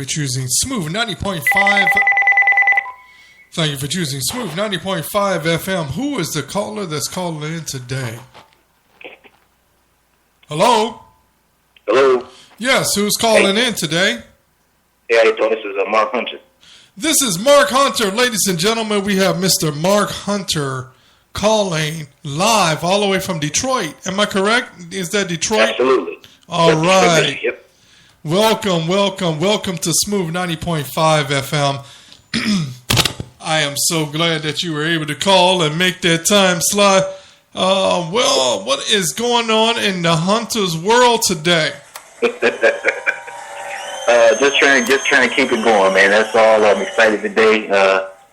for choosing Smooth 90.5. Thank you for choosing Smooth 90.5 FM. Who is the caller that's calling in today? Hello? Hello? Yes, who's calling in today? Hey, how you doing? This is Mark Hunter. This is Mark Hunter. Ladies and gentlemen, we have Mr. Mark Hunter calling live all the way from Detroit. Am I correct? Is that Detroit? Absolutely. All right. Yep. Welcome to Smooth 90.5 FM. I am so glad that you were able to call and make that time slot. Well, what is going on in the Hunter's world today? Just trying to keep it going, man. That's all. I'm excited today.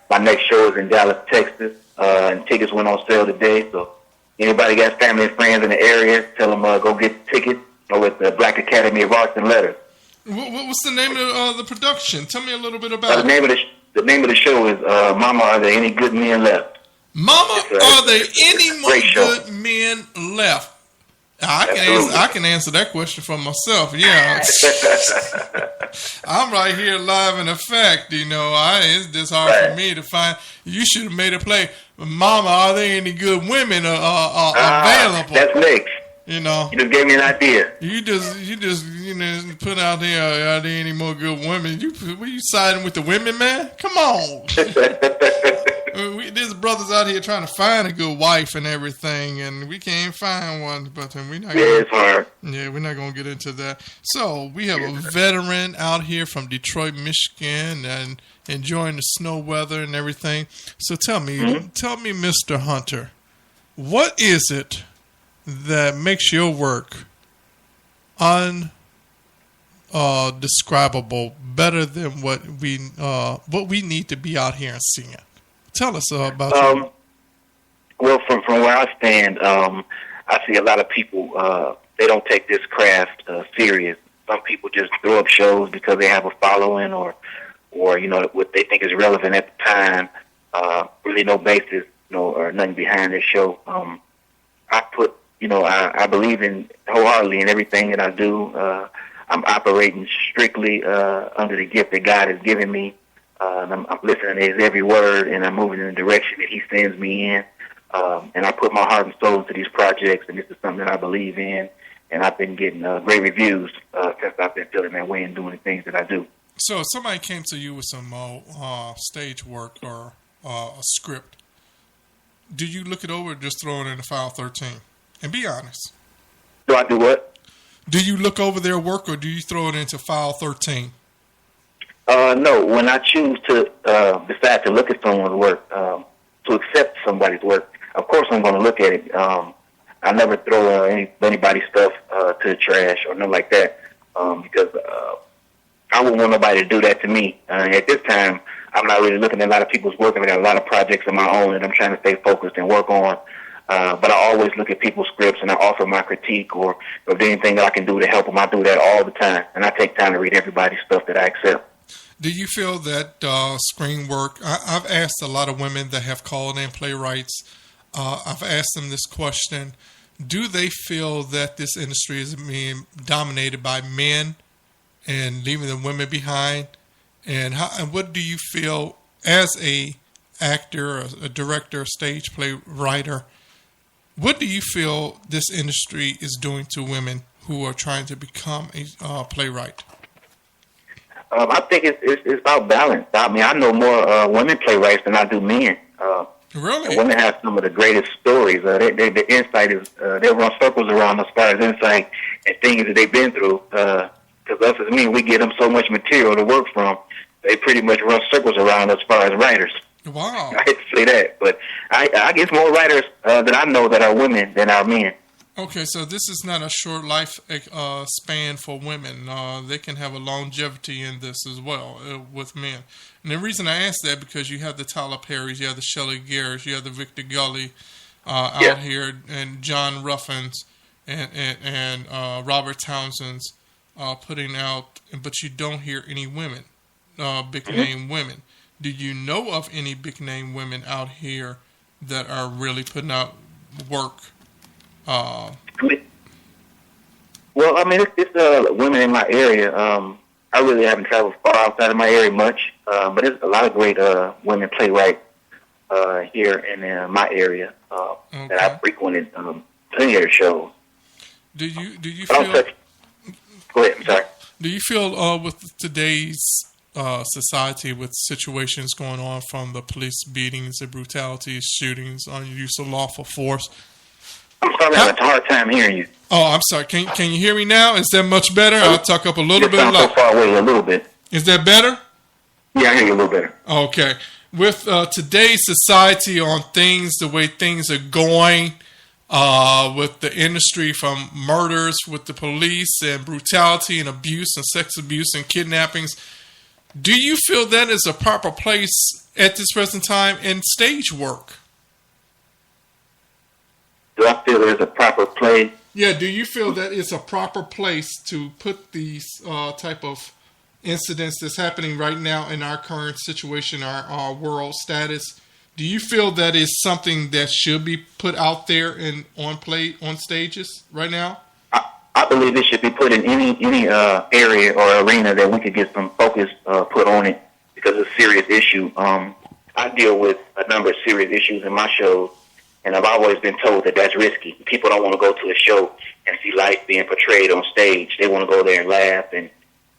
My next show is in Dallas, Texas, and tickets went on sale today. So anybody got family and friends in the area, tell them go get tickets with the Black Academy of Arts and Letters. What's the name of the production? Tell me a little bit about it. The name of the show is Mama, Are There Any Good Men Left? Mama, are there any more good men left? I can answer that question for myself. Yeah, I'm right here live in effect. You know, it's just hard for me to find. You should have made a play. Mama, are there any good women available? That's next. You know, you just gave me an idea. You just put out there. Are there any more good women? Were you siding with the women, man? Come on. There's brothers out here trying to find a good wife and everything, and we can't find one. But we're not. It's hard. Yeah, we're not gonna get into that. So we have a veteran out here from Detroit, Michigan, and enjoying the snow weather and everything. So tell me, Mr. Hunter, what is it that makes your work undescribable better than what we need to be out here and seeing? Tell us about you. Well, from where I stand, I see a lot of people, they don't take this craft serious. Some people just throw up shows because they have a following or what they think is relevant at the time. Really no basis, or nothing behind this show. I believe in wholeheartedly in everything that I do. I'm operating strictly under the gift that God has given me. I'm listening to his every word, and I'm moving in the direction that he sends me in. And I put my heart and soul into these projects, and this is something that I believe in. And I've been getting great reviews since I've been feeling that way and doing the things that I do. So if somebody came to you with some stage work or a script, do you look it over or just throw it into File 13? And be honest. Do I do what? Do you look over their work or do you throw it into File 13? No. When I choose to decide to look at someone's work, to accept somebody's work, of course I'm going to look at it. I never throw anybody's stuff to the trash or nothing like that because I wouldn't want nobody to do that to me. At this time, I'm not really looking at a lot of people's work. I got a lot of projects of my own that I'm trying to stay focused and work on. But I always look at people's scripts and I offer my critique or if there's anything that I can do to help them, I do that all the time. And I take time to read everybody's stuff that I accept. Do you feel that screen work, I've asked a lot of women that have called in playwrights, I've asked them this question, do they feel that this industry is being dominated by men and leaving the women behind? And what do you feel as a actor, a director, a stage playwright, what do you feel this industry is doing to women who are trying to become a playwright? I think it's about balance. I mean, I know more women playwrights than I do men. Really? Women have some of the greatest stories. The insight is, they run circles around as far as insight and things that they've been through. Because us as men, we give them so much material to work from. They pretty much run circles around as far as writers. Wow. I hate to say that, but I guess more writers that I know that are women than are men. Okay, so this is not a short life span for women. They can have a longevity in this as well with men. And the reason I ask that because you have the Tyler Perrys, you have the Shelley Garretts, you have the Victor Gully out here, and John Ruffins and Robert Townsend's putting out, but you don't hear any women, big name women. Do you know of any big name women out here that are really putting out work? Well, I mean, it's women in my area. I really haven't traveled far outside of my area much, but there's a lot of great women playwrights here in my area that I frequented plenty of their shows. Do you But feel? Go ahead. I'm sorry. Do you feel with today's society, with situations going on from the police beatings, the brutalities, shootings, use of lawful force? I'm sorry, I'm having a hard time hearing you. Oh, I'm sorry. Can you hear me now? Is that much better? I'll talk up a little bit. You sound so far away a little bit. Is that better? Yeah, I hear you a little better. Okay. With today's society on things, the way things are going, with the industry from murders with the police and brutality and abuse and sex abuse and kidnappings, do you feel that is a proper place at this present time in stage work? Do I feel there's a proper place? Yeah, do you feel that it's a proper place to put these type of incidents that's happening right now in our current situation, our world status? Do you feel that is something that should be put out there and on stages right now? I believe it should be put in any area or arena that we could get some focus put on it, because it's a serious issue. I deal with a number of serious issues in my shows, and I've always been told that that's risky. People don't want to go to a show and see life being portrayed on stage. They want to go there and laugh and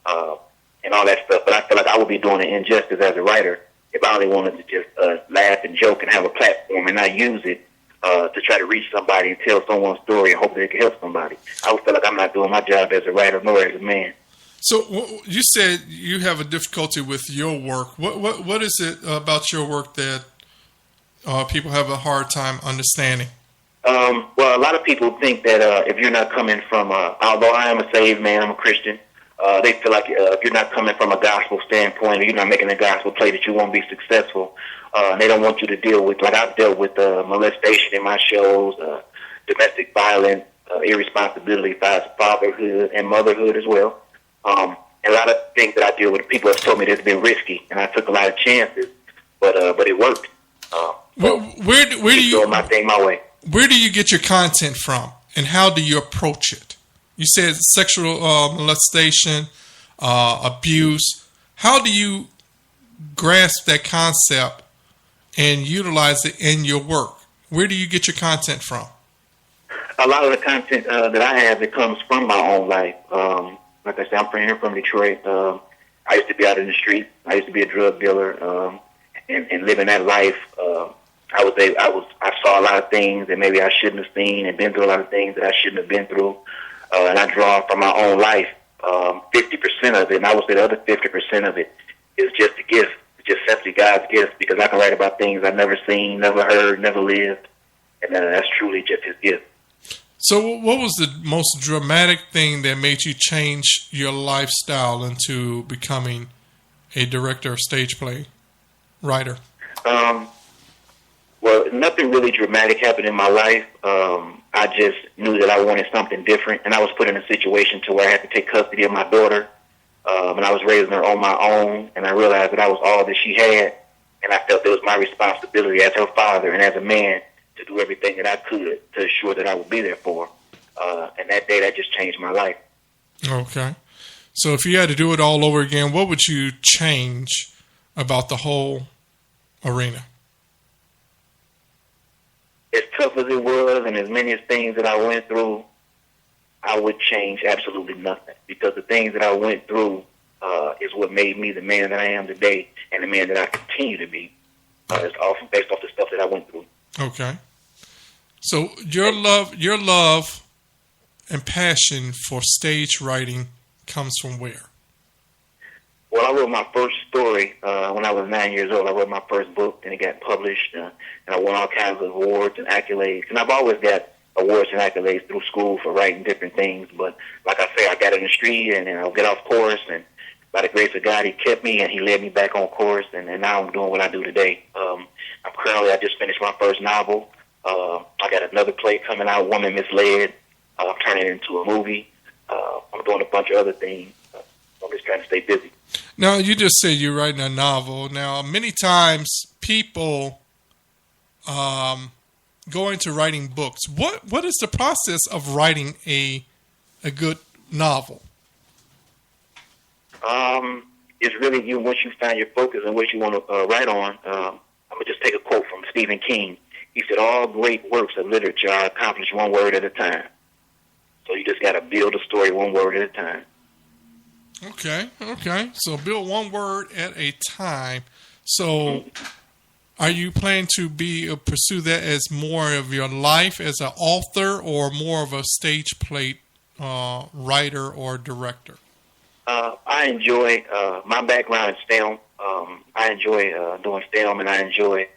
all that stuff. But I feel like I would be doing an injustice as a writer if I only wanted to just laugh and joke and have a platform and not use it to try to reach somebody and tell someone's story and hope that it can help somebody. I would feel like I'm not doing my job as a writer nor as a man. So you said you have a difficulty with your work. What is it about your work that people have a hard time understanding? Well, a lot of people think that if you're not coming from, although I am a saved man, I'm a Christian, they feel like if you're not coming from a gospel standpoint or you're not making a gospel play that you won't be successful. They don't want you to deal with, like I've dealt with molestation in my shows, domestic violence, irresponsibility, fatherhood, and motherhood as well. And a lot of things that I deal with, people have told me that's been risky, and I took a lot of chances, but it worked. Where do you doing my thing my way? Where do you get your content from, and how do you approach it? You said sexual molestation, abuse. How do you grasp that concept and utilize it in your work? Where do you get your content from? A lot of the content that I have, it comes from my own life. Like I said, I'm here from Detroit. I used to be out in the street. I used to be a drug dealer, and living that life. I saw a lot of things that maybe I shouldn't have seen, and been through a lot of things that I shouldn't have been through. And I draw from my own life. 50% of it, and I would say the other 50% of it is just a gift. It's just simply God's gift, because I can write about things I've never seen, never heard, never lived, and that's truly just His gift. So what was the most dramatic thing that made you change your lifestyle into becoming a director of stage play writer? Well, nothing really dramatic happened in my life. I just knew that I wanted something different, and I was put in a situation to where I had to take custody of my daughter, and I was raising her on my own, and I realized that I was all that she had, and I felt it was my responsibility as her father and as a man to do everything that I could to ensure that I would be there for her. And that day, that just changed my life. Okay. So if you had to do it all over again, what would you change about the whole arena? As tough as it was and as many things that I went through, I would change absolutely nothing, because the things that I went through is what made me the man that I am today and the man that I continue to be. It's all based off the stuff that I went through. Okay. So your love and passion for stage writing comes from where? Well, I wrote my first story when I was 9 years old. I wrote my first book, and it got published, and I won all kinds of awards and accolades. And I've always got awards and accolades through school for writing different things. But like I say, I got in the street, and I'll get off course, and by the grace of God, He kept me, and He led me back on course, and now I'm doing what I do today. I just finished my first novel. I got another play coming out, Woman Misled. I'm turning it into a movie. I'm doing a bunch of other things. I'm just trying to stay busy. Now, you just said you're writing a novel. Now, many times people go into writing books. What is the process of writing a good novel? It's really you once you find your focus and what you want to write on. I'm gonna just take a quote from Stephen King. He said, "All great works of literature are accomplished one word at a time." So you just got to build a story one word at a time. Okay. So build one word at a time. So are you planning to pursue that as more of your life as an author or more of a stage play writer or director? I enjoy my background is film. I enjoy doing film, and I enjoy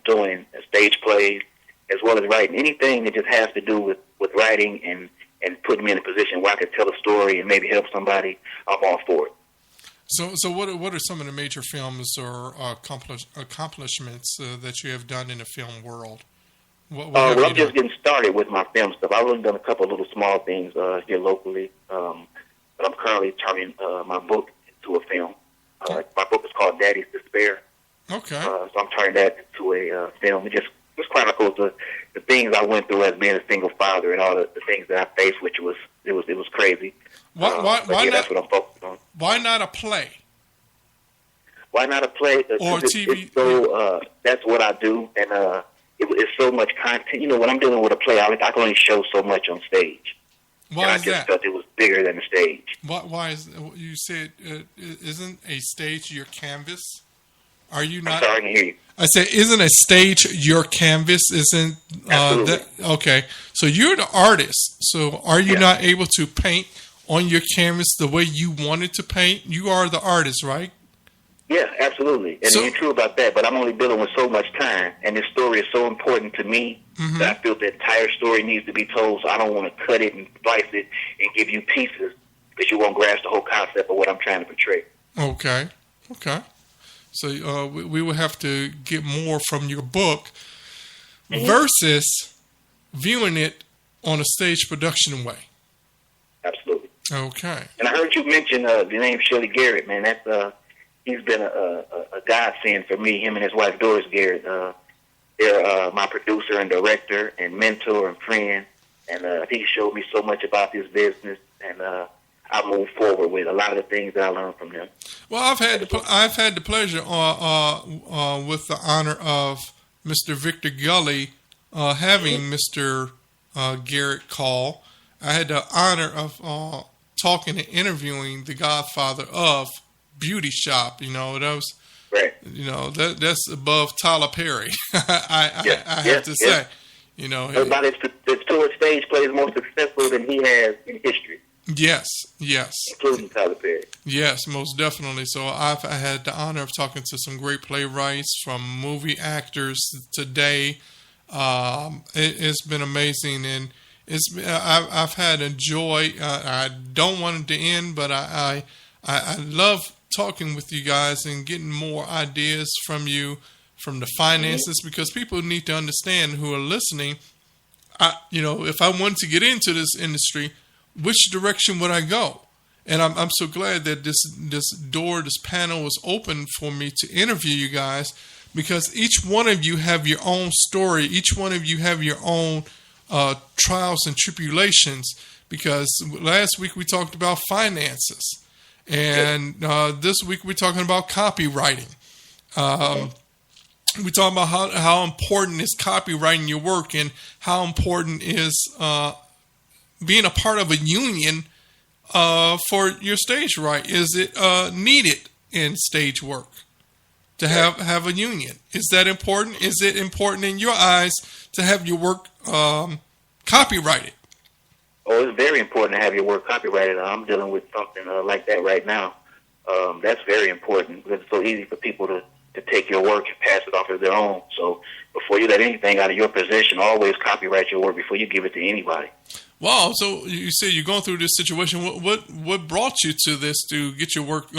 doing stage plays as well as writing. Anything that just has to do with writing and putting me in a position where I can tell a story and maybe help somebody, I'm all for it. So what are some of the major films or accomplishments that you have done in the film world? Well, I'm just getting started with my film stuff. I've only done a couple of little small things here locally, but I'm currently turning my book into a film. My book is called Daddy's Despair. Okay. So I'm turning that into a film. It just chronicles the things I went through as being a single father and all the things that I faced, which was crazy. Why not? That's what I'm focused on. Why not a play? Why not a play? Or TV? That's what I do, and it's so much content. You know, when I'm dealing with a play, I can only show so much on stage. Why is that? I just felt it was bigger than the stage. Why is you said isn't a stage your canvas? Are you not? I'm sorry, I can hear you. I said, isn't a stage your canvas? Isn't that okay? So you're the artist. So are you not able to paint on your canvas the way you wanted to paint? You are the artist, right? Yeah, absolutely. And you're true about that, but I'm only dealing with so much time, and this story is so important to me that I feel the entire story needs to be told, so I don't want to cut it and slice it and give you pieces because you won't grasp the whole concept of what I'm trying to portray. Okay. So we will have to get more from your book versus viewing it on a stage production way. Absolutely. Okay. And I heard you mention the name Shirley Garrett, man. That's he's been a godsend for me. Him and his wife Doris Garrett. They're my producer and director and mentor and friend. And he showed me so much about this business, and I moved forward with a lot of the things that I learned from them. Well, I've had the pleasure with the honor of Mr. Victor Gully having Mr. Garrett call. I had the honor of talking and interviewing the godfather of Beauty Shop. You know, that was right. You know, that's above Tyler Perry. I have to say, you know, everybody that's toured stage plays more successful than he has in history. Yes, including Tyler Perry. Yes, most definitely. So I had the honor of talking to some great playwrights, from movie actors today. It's been amazing, and I've had a joy. I don't want it to end, but I love talking with you guys and getting more ideas from you, from the finances, because people need to understand who are listening. If I wanted to get into this industry, which direction would I go? And I'm so glad that this panel was open for me to interview you guys, because each one of you have your own story. Each one of you have your own trials and tribulations, because last week we talked about finances. And this week we're talking about copywriting. We're talking about how important is copywriting your work, and how important is being a part of a union for your stage right. Is it needed in stage work to have a union? Is that important? Is it important in your eyes to have your work copyrighted? Oh, it's very important to have your work copyrighted. I'm dealing with something like that right now. That's very important, because it's so easy for people to take your work and pass it off as their own. So before you let anything out of your possession, always copyright your work before you give it to anybody. Wow. So you say you're going through this situation. What brought you to this, to get your work